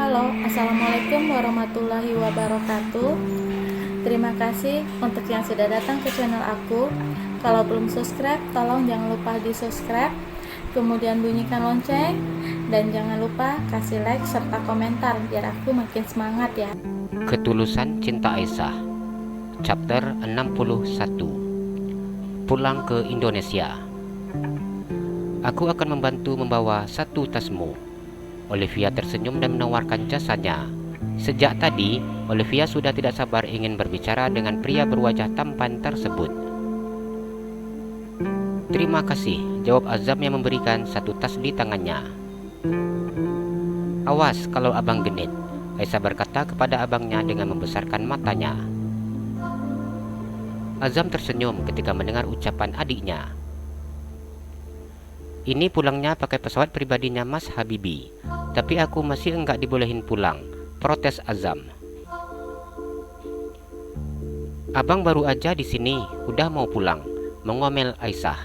Halo, Assalamualaikum warahmatullahi wabarakatuh. Terima kasih untuk yang sudah datang ke channel aku. Kalau belum subscribe, tolong jangan lupa di subscribe, kemudian bunyikan lonceng, dan jangan lupa kasih like serta komentar biar aku makin semangat ya. Ketulusan Cinta Aisyah, Chapter 61. Pulang ke Indonesia. Aku akan membantu membawa satu tasmu. Olivia tersenyum dan menawarkan jasanya. Sejak tadi, Olivia sudah tidak sabar ingin berbicara dengan pria berwajah tampan tersebut. Terima kasih, jawab Azam yang memberikan satu tas di tangannya. Awas kalau abang genit, Aisyah berkata kepada abangnya dengan membesarkan matanya. Azam tersenyum ketika mendengar ucapan adiknya. Ini pulangnya pakai pesawat pribadinya Mas Habibi, tapi aku masih enggak dibolehin pulang, protes Azam. Abang baru aja di sini, udah mau pulang, mengomel Aisyah.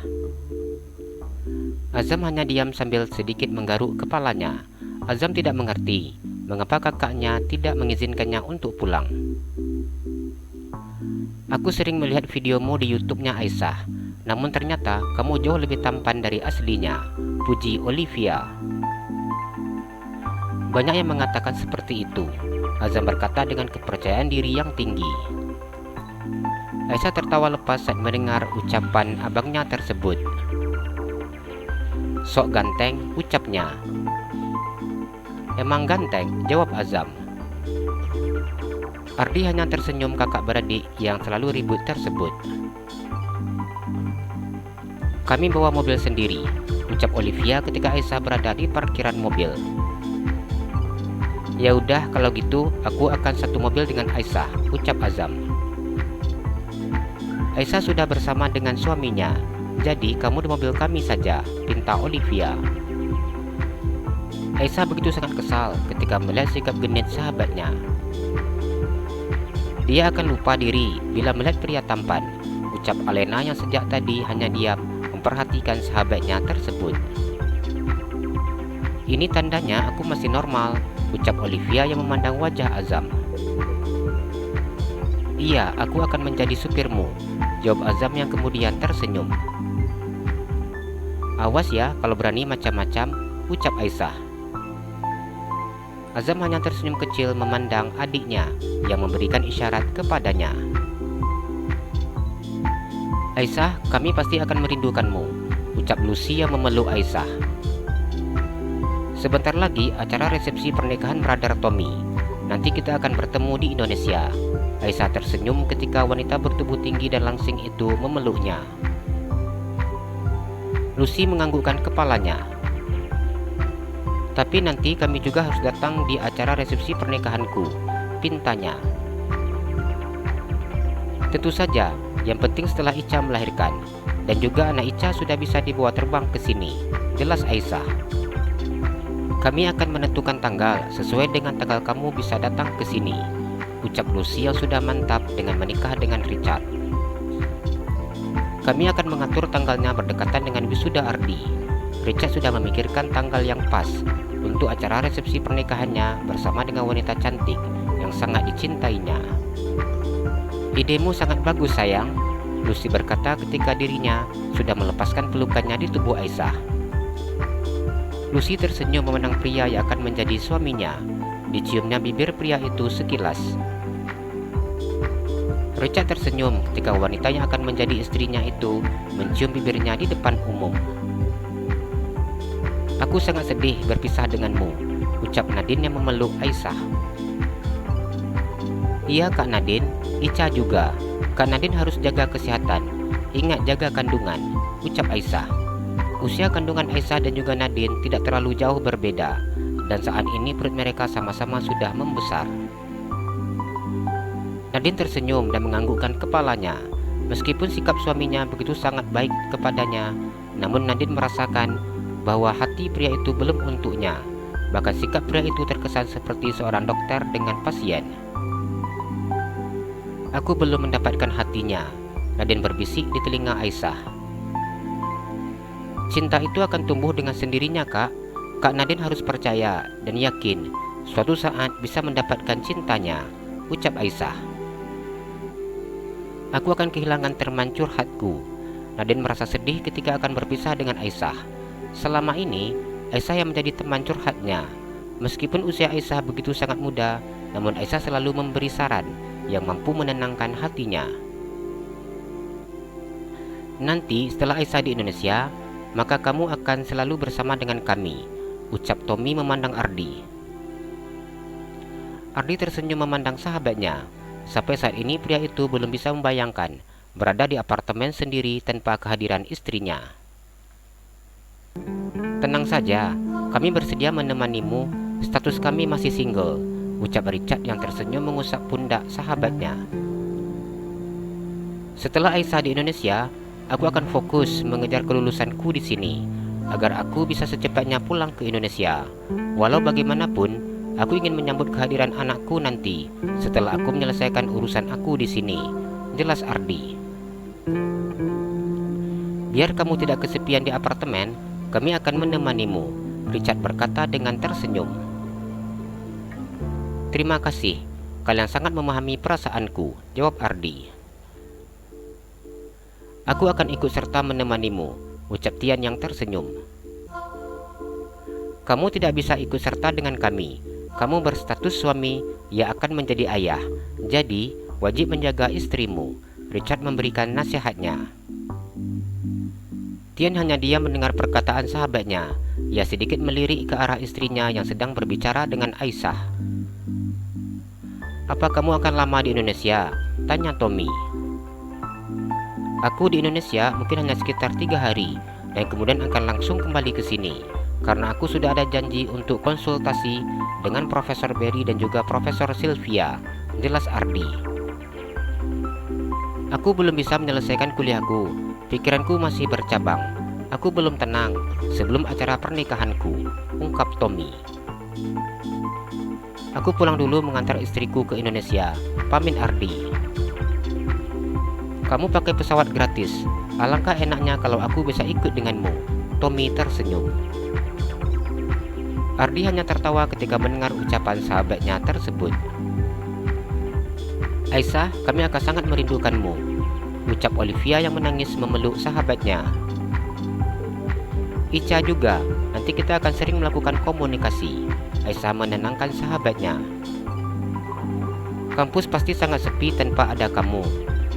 Azam hanya diam sambil sedikit menggaruk kepalanya. Azam tidak mengerti mengapa kakaknya tidak mengizinkannya untuk pulang. Aku sering melihat videomu di YouTube-nya Aisyah, namun ternyata kamu jauh lebih tampan dari aslinya, puji Olivia. Banyak yang mengatakan seperti itu, Azam berkata dengan kepercayaan diri yang tinggi. Aisyah tertawa lepas saat mendengar ucapan abangnya tersebut. Sok ganteng, ucapnya. Emang ganteng, jawab Azam. Ardi hanya tersenyum kakak beradik yang selalu ribut tersebut. Kami bawa mobil sendiri, ucap Olivia ketika Aisyah berada di parkiran mobil. Ya udah kalau gitu aku akan satu mobil dengan Aisyah, ucap Azam. Aisyah sudah bersama dengan suaminya, jadi kamu di mobil kami saja, pinta Olivia. Aisyah begitu sangat kesal ketika melihat sikap genit sahabatnya. Dia akan lupa diri bila melihat pria tampan, ucap Alena yang sejak tadi hanya diam memperhatikan sahabatnya tersebut. Ini tandanya aku masih normal, ucap Olivia yang memandang wajah Azam. Iya, aku akan menjadi supirmu, jawab Azam yang kemudian tersenyum. Awas ya kalau berani macam-macam, ucap Aisyah. Azam hanya tersenyum kecil memandang adiknya yang memberikan isyarat kepadanya. Aisyah, kami pasti akan merindukanmu, ucap Lucy yang memeluk Aisyah. Sebentar lagi acara resepsi pernikahan brother Tommy. Nanti kita akan bertemu di Indonesia. Aisyah tersenyum ketika wanita bertubuh tinggi dan langsing itu memeluknya. Lucy menganggukkan kepalanya. Tapi nanti kami juga harus datang di acara resepsi pernikahanku, pintanya. Tentu saja, yang penting setelah Ica melahirkan, dan juga anak Ica sudah bisa dibawa terbang ke sini, jelas Aisyah. Kami akan menentukan tanggal sesuai dengan tanggal kamu bisa datang ke sini, ucap Lucy yang sudah mantap dengan menikah dengan Richard. Kami akan mengatur tanggalnya berdekatan dengan wisuda Ardi. Richard sudah memikirkan tanggal yang pas untuk acara resepsi pernikahannya bersama dengan wanita cantik yang sangat dicintainya. Idemu sangat bagus sayang, Lucy berkata ketika dirinya sudah melepaskan pelukannya di tubuh Aisyah. Lucy tersenyum memandang pria yang akan menjadi suaminya. Diciumnya bibir pria itu sekilas. Richard tersenyum ketika wanita yang akan menjadi istrinya itu mencium bibirnya di depan umum. Aku sangat sedih berpisah denganmu, ucap Nadine yang memeluk Aisyah. Iya Kak Nadine, Ica juga. Kak Nadine harus jaga kesehatan. Ingat jaga kandungan, ucap Aisyah. Usia kandungan Aisyah dan juga Nadine tidak terlalu jauh berbeda, dan saat ini perut mereka sama-sama sudah membesar. Nadine tersenyum dan menganggukkan kepalanya. Meskipun sikap suaminya begitu sangat baik kepadanya, namun Nadine merasakan bahwa hati pria itu belum untuknya. Bahkan sikap pria itu terkesan seperti seorang dokter dengan pasien. Aku belum mendapatkan hatinya, Nadine berbisik di telinga Aisyah. Cinta itu akan tumbuh dengan sendirinya Kak. Kak Nadine harus percaya dan yakin suatu saat bisa mendapatkan cintanya, ucap Aisyah. Aku akan kehilangan teman curhatku. Nadine merasa sedih ketika akan berpisah dengan Aisyah. Selama ini, Aisyah yang menjadi teman curhatnya. Meskipun usia Aisyah begitu sangat muda, namun Aisyah selalu memberi saran yang mampu menenangkan hatinya. Nanti setelah Aisyah di Indonesia, maka kamu akan selalu bersama dengan kami, ucap Tommy memandang Ardi. Ardi tersenyum memandang sahabatnya. Sampai saat ini pria itu belum bisa membayangkan berada di apartemen sendiri tanpa kehadiran istrinya. Tenang saja, kami bersedia menemanimu, status kami masih single, ucap Richard yang tersenyum mengusap pundak sahabatnya. Setelah Aisyah di Indonesia, aku akan fokus mengejar kelulusanku di sini, agar aku bisa secepatnya pulang ke Indonesia. Walau bagaimanapun, aku ingin menyambut kehadiran anakku nanti setelah aku menyelesaikan urusan aku di sini, jelas Ardi. Biar kamu tidak kesepian di apartemen, kami akan menemanimu, Richard berkata dengan tersenyum. Terima kasih, kalian sangat memahami perasaanku, jawab Ardi. Aku akan ikut serta menemanimu, ucap Tian yang tersenyum. Kamu tidak bisa ikut serta dengan kami. Kamu berstatus suami, ia akan menjadi ayah. Jadi, wajib menjaga istrimu, Richard memberikan nasihatnya. Tian hanya diam mendengar perkataan sahabatnya. Ia sedikit melirik ke arah istrinya yang sedang berbicara dengan Aisyah. Apa kamu akan lama di Indonesia? Tanya Tommy. Aku di Indonesia mungkin hanya sekitar 3 hari dan kemudian akan langsung kembali ke sini, karena aku sudah ada janji untuk konsultasi dengan Profesor Berry dan juga Profesor Sylvia, jelas Ardi. Aku belum bisa menyelesaikan kuliahku, pikiranku masih bercabang. Aku belum tenang sebelum acara pernikahanku, ungkap Tommy. Aku pulang dulu mengantar istriku ke Indonesia, pamit Ardi. Kamu pakai pesawat gratis, alangkah enaknya kalau aku bisa ikut denganmu, Tommy tersenyum. Ardi hanya tertawa ketika mendengar ucapan sahabatnya tersebut. Aisyah, kami akan sangat merindukanmu, ucap Olivia yang menangis memeluk sahabatnya. Ica juga, nanti kita akan sering melakukan komunikasi, Aisyah menenangkan sahabatnya. Kampus pasti sangat sepi tanpa ada kamu.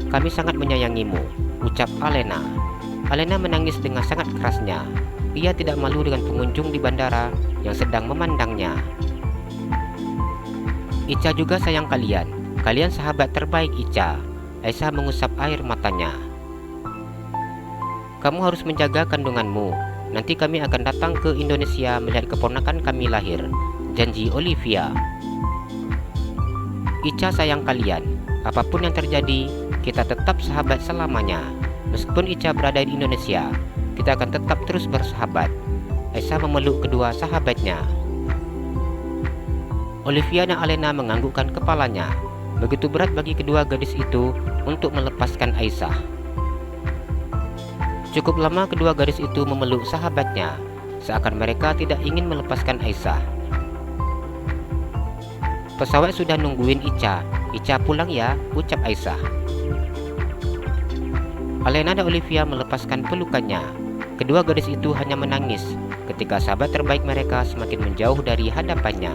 Kami sangat menyayangimu, ucap Alena. Alena menangis dengan sangat kerasnya. Ia tidak malu dengan pengunjung di bandara yang sedang memandangnya. Ica juga sayang kalian. Kalian sahabat terbaik Ica. Aisyah mengusap air matanya. Kamu harus menjaga kandunganmu. Nanti kami akan datang ke Indonesia melihat keponakan kami lahir, janji Olivia. Ica sayang kalian. Apapun yang terjadi, kita tetap sahabat selamanya. Meskipun Ica berada di Indonesia, kita akan tetap terus bersahabat. Aisyah memeluk kedua sahabatnya. Olivia dan Alena menganggukkan kepalanya. Begitu berat bagi kedua gadis itu untuk melepaskan Aisyah. Cukup lama kedua gadis itu memeluk sahabatnya, seakan mereka tidak ingin melepaskan Aisyah. Pesawat sudah nungguin Ica. Ica pulang ya, ucap Aisyah. Alena dan Olivia melepaskan pelukannya. Kedua gadis itu hanya menangis ketika sahabat terbaik mereka semakin menjauh dari hadapannya.